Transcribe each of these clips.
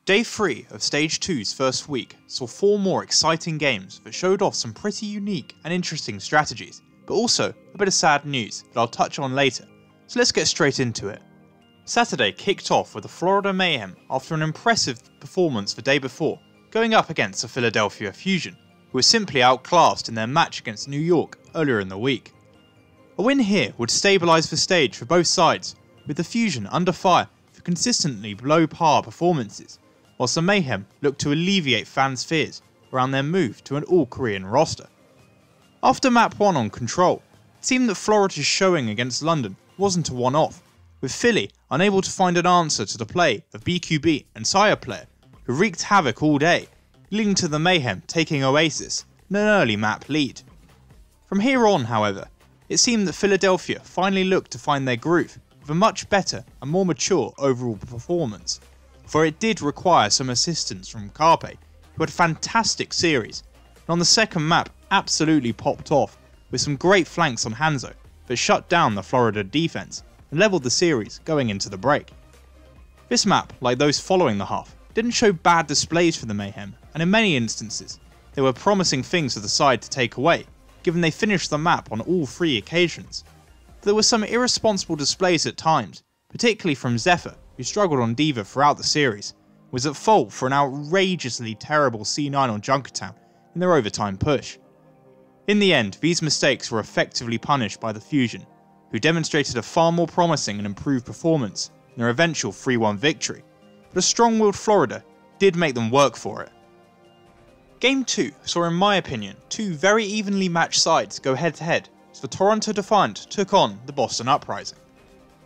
Day 3 of Stage 2's first week saw 4 more exciting games that showed off some pretty unique and interesting strategies, but also a bit of sad news that I'll touch on later, so let's get straight into it. Saturday kicked off with the Florida Mayhem after an impressive performance the day before, going up against the Philadelphia Fusion, who were simply outclassed in their match against New York earlier in the week. A win here would stabilise the stage for both sides, with the Fusion under fire for consistently below par performances, whilst the Mayhem looked to alleviate fans' fears around their move to an all-Korean roster. After map 1 on Control, it seemed that Florida's showing against London wasn't a one-off, with Philly unable to find an answer to the play of BQB and Sire Player, who wreaked havoc all day, leading to the Mayhem taking Oasis in an early map lead. From here on, however, it seemed that Philadelphia finally looked to find their groove with a much better and more mature overall performance, for it did require some assistance from Carpe, who had a fantastic series, and on the second map absolutely popped off with some great flanks on Hanzo that shut down the Florida defense and levelled the series going into the break. This map, like those following the half, didn't show bad displays for the Mayhem, and in many instances there were promising things for the side to take away, given they finished the map on all 3 occasions. There were some irresponsible displays at times, particularly from Zephyr, who struggled on D.Va throughout the series, was at fault for an outrageously terrible C9 on Junkertown in their overtime push. In the end, these mistakes were effectively punished by the Fusion, who demonstrated a far more promising and improved performance in their eventual 3-1 victory, but a strong-willed Florida did make them work for it. Game 2 saw, in my opinion, 2 very evenly matched sides go head-to-head as the Toronto Defiant took on the Boston Uprising.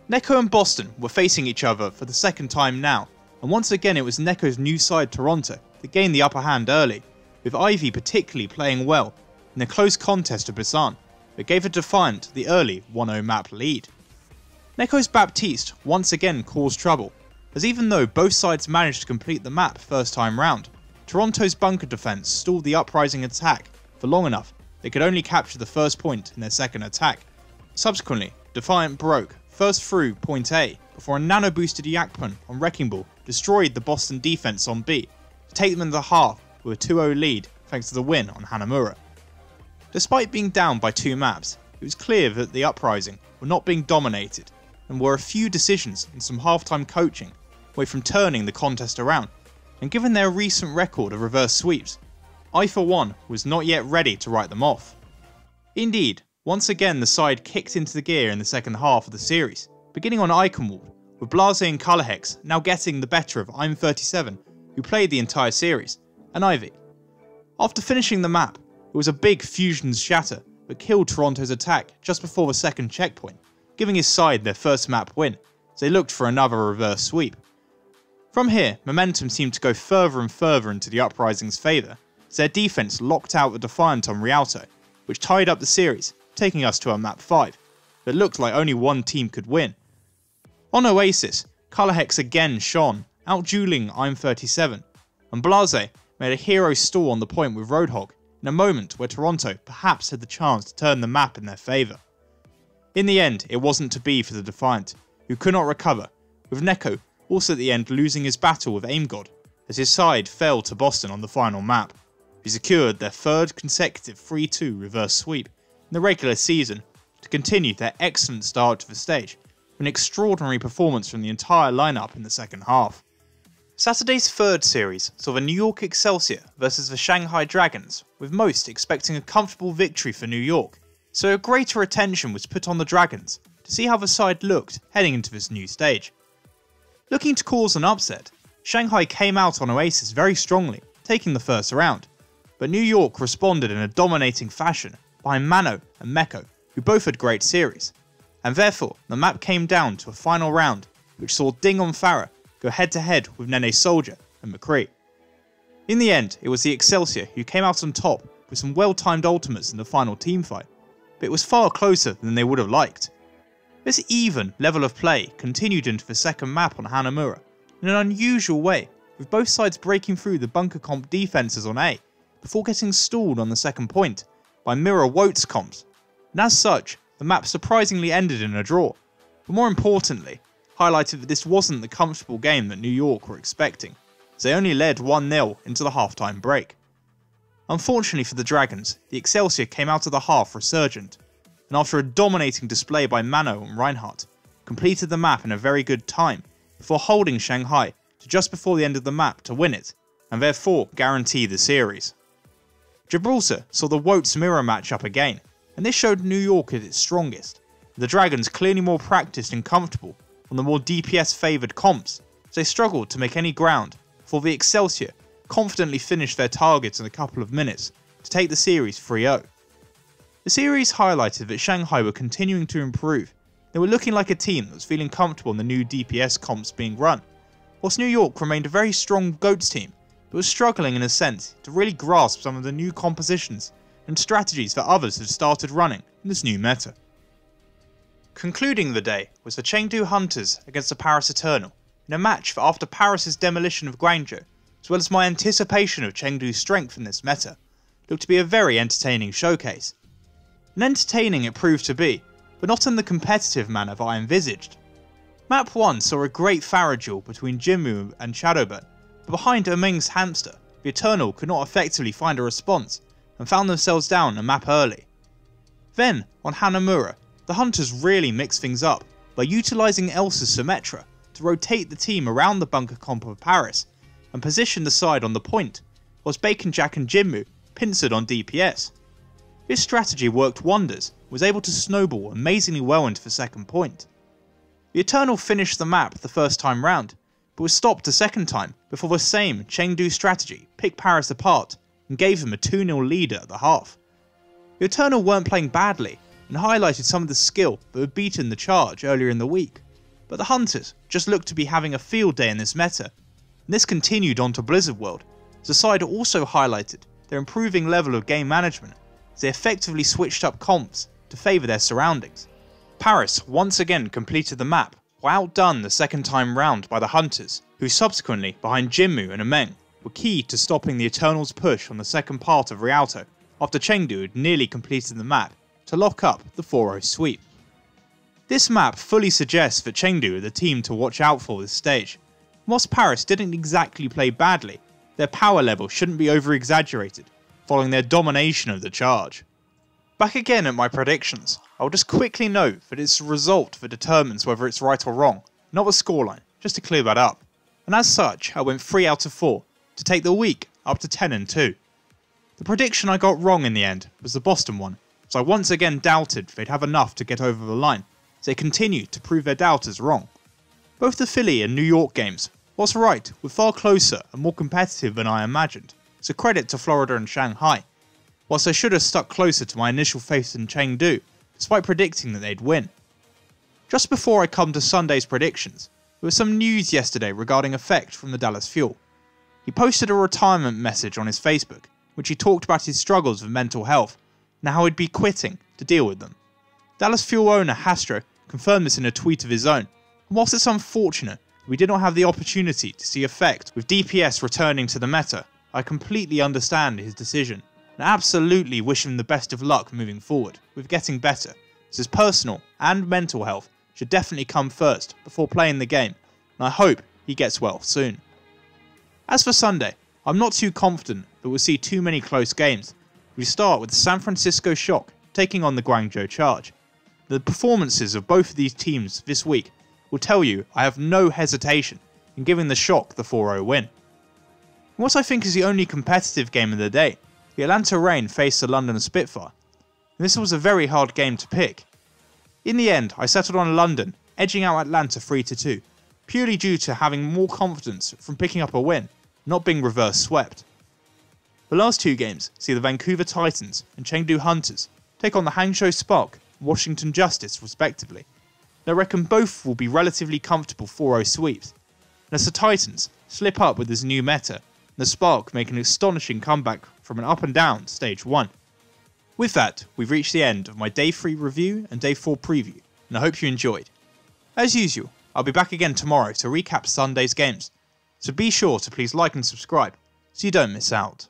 Neko and Boston were facing each other for the second time now, and once again it was Neko's new side Toronto that gained the upper hand early, with Ivy particularly playing well in a close contest to Busan, that gave the Defiant the early 1-0 map lead. Neko's Baptiste once again caused trouble, as even though both sides managed to complete the map first time round, Toronto's bunker defense stalled the Uprising attack for long enough they could only capture the first point in their second attack. Subsequently, Defiant broke first through point A before a nano-boosted Yakpun on Wrecking Ball destroyed the Boston defense on B to take them into the half with a 2-0 lead thanks to the win on Hanamura. Despite being down by 2 maps, it was clear that the Uprising were not being dominated and were a few decisions and some half-time coaching away from turning the contest around, and given their recent record of reverse sweeps, I for one was not yet ready to write them off. Indeed, once again the side kicked into the gear in the second half of the series, beginning on Iconwald, with Blase and Colourhex now getting the better of I'm37, who played the entire series, and Ivy. After finishing the map, it was a big Fusion's shatter that killed Toronto's attack just before the second checkpoint, giving his side their first map win, as they looked for another reverse sweep. From here, momentum seemed to go further and further into the Uprising's favour, as their defense locked out the Defiant on Rialto, which tied up the series, taking us to a map 5, that looked like only one team could win. On Oasis, Colourhex again shone, out-dueling I'm37, and Blase made a hero stall on the point with Roadhog in a moment where Toronto perhaps had the chance to turn the map in their favour. In the end, it wasn't to be for the Defiant, who could not recover, with Neko also at the end losing his battle with AimGod, as his side fell to Boston on the final map, who secured their 3rd consecutive 3-2 reverse sweep in the regular season to continue their excellent start to the stage, with an extraordinary performance from the entire lineup in the second half. Saturday's 3rd series saw the New York Excelsior versus the Shanghai Dragons, with most expecting a comfortable victory for New York, so a greater attention was put on the Dragons to see how the side looked heading into this new stage. Looking to cause an upset, Shanghai came out on Oasis very strongly, taking the first round, but New York responded in a dominating fashion behind Mano and Meko, who both had great series, and therefore the map came down to a final round which saw Ding on Farah go head to head with Nene Soldier and McCree. In the end, it was the Excelsior who came out on top with some well-timed ultimates in the final teamfight, but it was far closer than they would have liked. This even level of play continued into the second map on Hanamura in an unusual way, with both sides breaking through the bunker comp defences on A before getting stalled on the second point by Mirror Wotes comps, and as such, the map surprisingly ended in a draw, but more importantly, highlighted that this wasn't the comfortable game that New York were expecting, as they only led 1-0 into the halftime break. Unfortunately for the Dragons, the Excelsior came out of the half resurgent, and after a dominating display by Mano and Reinhardt, completed the map in a very good time before holding Shanghai to just before the end of the map to win it, and therefore guarantee the series. Gibraltar saw the Wotes mirror matchup again, and this showed New York at its strongest, with the Dragons clearly more practiced and comfortable on the more DPS favoured comps, as they struggled to make any ground before the Excelsior confidently finished their targets in a couple of minutes to take the series 3-0. The series highlighted that Shanghai were continuing to improve. They were looking like a team that was feeling comfortable in the new DPS comps being run, whilst New York remained a very strong GOATS team but was struggling in a sense to really grasp some of the new compositions and strategies that others had started running in this new meta. Concluding the day was the Chengdu Hunters against the Paris Eternal, in a match that after Paris' demolition of Guangzhou, as well as my anticipation of Chengdu's strength in this meta, looked to be a very entertaining showcase. And entertaining it proved to be, but not in the competitive manner that I envisaged. Map 1 saw a great Pharah duel between Jinmu and Shadowburn, but behind Meng's hamster, the Eternal could not effectively find a response and found themselves down a map early. Then, on Hanamura, the Hunters really mixed things up by utilising Elsa's Symmetra to rotate the team around the bunker comp of Paris and position the side on the point, whilst Bacon Jack and Jinmu pincered on DPS. This strategy worked wonders and was able to snowball amazingly well into the second point. The Eternal finished the map the first time round, but was stopped a second time before the same Chengdu strategy picked Paris apart and gave them a 2-0 lead at the half. The Eternal weren't playing badly and highlighted some of the skill that had beaten the Charge earlier in the week, but the Hunters just looked to be having a field day in this meta, and this continued onto Blizzard World, as the side also highlighted their improving level of game management as they effectively switched up comps to favour their surroundings. Paris once again completed the map, while outdone the second time round by the Hunters, who subsequently, behind Jinmu and Meng, were key to stopping the Eternals' push on the second part of Rialto, after Chengdu had nearly completed the map to lock up the 4-0 sweep. This map fully suggests that Chengdu are the team to watch out for this stage. Whilst Paris didn't exactly play badly, their power level shouldn't be over-exaggerated, following their domination of the Charge. Back again at my predictions, I'll just quickly note that it's the result that determines whether it's right or wrong, not the scoreline, just to clear that up. And as such, I went 3 out of 4, to take the week up to 10-2. The prediction I got wrong in the end was the Boston one, so I once again doubted they'd have enough to get over the line, as they continued to prove their doubters wrong. Both the Philly and New York games, whilst right, were far closer and more competitive than I imagined, so credit to Florida and Shanghai, whilst I should have stuck closer to my initial faith in Chengdu, despite predicting that they'd win. Just before I come to Sunday's predictions, there was some news yesterday regarding Effect from the Dallas Fuel. He posted a retirement message on his Facebook, which he talked about his struggles with mental health, and how he'd be quitting to deal with them. Dallas Fuel owner Hastro confirmed this in a tweet of his own, and whilst it's unfortunate we did not have the opportunity to see Effect with DPS returning to the meta, I completely understand his decision, and absolutely wish him the best of luck moving forward with getting better, as his personal and mental health should definitely come first before playing the game, and I hope he gets well soon. As for Sunday, I'm not too confident that we'll see too many close games. We start with the San Francisco Shock taking on the Guangzhou Charge. The performances of both of these teams this week will tell you I have no hesitation in giving the Shock the 4-0 win. What I think is the only competitive game of the day, the Atlanta Reign faced the London Spitfire, and this was a very hard game to pick. In the end, I settled on London, edging out Atlanta 3-2, purely due to having more confidence from picking up a win, not being reverse swept. The last two games see the Vancouver Titans and Chengdu Hunters take on the Hangzhou Spark and Washington Justice respectively. I reckon both will be relatively comfortable 4-0 sweeps, and as the Titans slip up with this new meta, and the Spark make an astonishing comeback from an up and down stage 1. With that, we've reached the end of my Day 3 review and Day 4 preview, and I hope you enjoyed. As usual, I'll be back again tomorrow to recap Sunday's games, so be sure to please like and subscribe so you don't miss out.